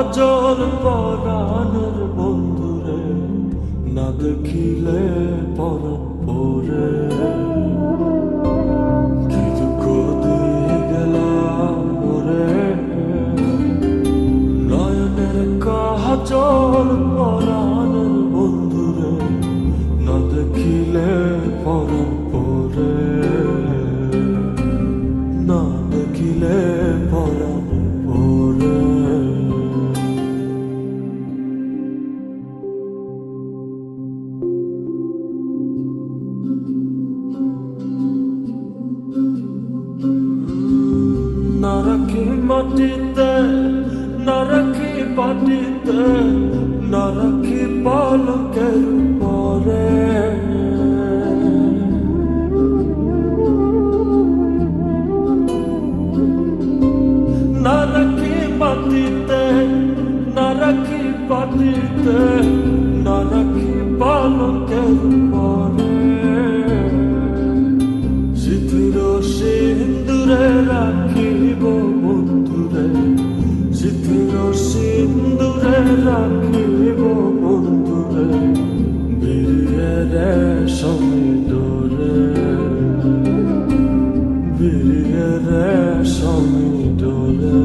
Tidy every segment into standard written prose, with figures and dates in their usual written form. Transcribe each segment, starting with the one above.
কাজল পরাণের বন্ধুরে, না দেখিলে পরাণ পরে। কি দুঃখ দিয়ে গেলাম ওরে, নয়নের কাজল পরাণের বন্ধুরে, না দেখিলে পরাণ পরে, না দেখিলে পরাণ পরে। না রাখি মাটিতে, না রাখি পাটিতে, না রাখি পালকের পরে। না রাখি মাটিতে, না রাখি পাটিতে, না রাখি পালকের পরে। সিঁথির সিন্দুরে রাখিব বন্ধুরে, সিঁথির সিন্দুরে রাখিব বন্ধুরে, বিরিয়ে রেশমি ডোরে, বিরিয়ে রেশমি ডোরে।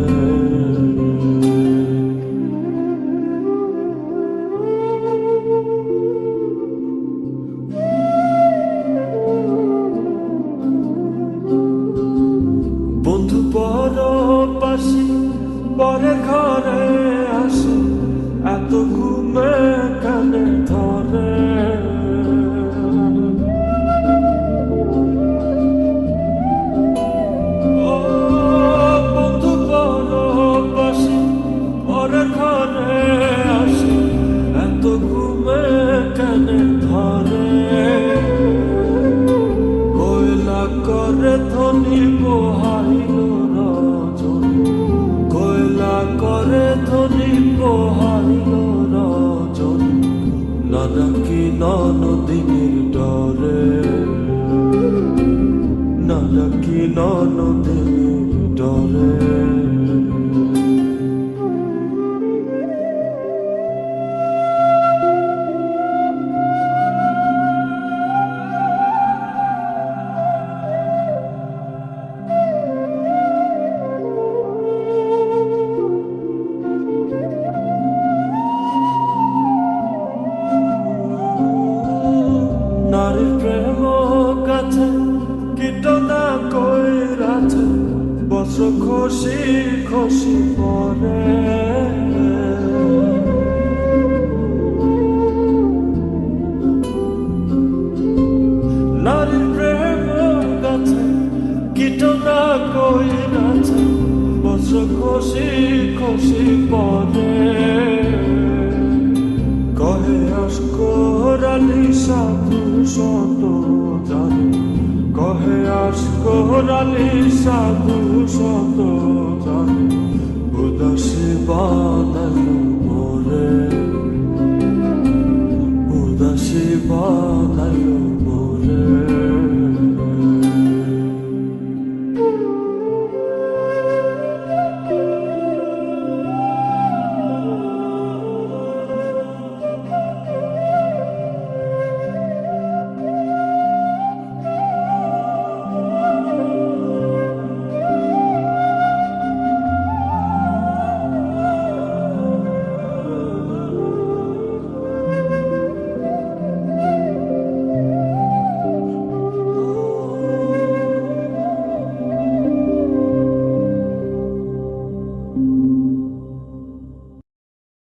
বন্ধু পরবাসী পরে ঘরে আসে, এত ঘুমে কানে ধরে। ও বন্ধু পরবাসী পরে ঘরে আসে, এত ঘুমে কানে ধরে। কয়লা করে ধনী পোহাইল রজনী, কয়লা করে ধনী পোহাইল রজনী, না নাকি ননদিনীর ডরে, না নাকি ননদিনীর ডরে। নারীর প্রেম কাছে কীটনা কইরাছে, বস্ত্র খসি খসি পরে। নারীর প্রেম কাছে কীটনা কইরাছে, বস্ত্র খসি খসি পরে। কহে আসকর আলী সাধু শত জানে, কহে আসকর আলী সাধু শত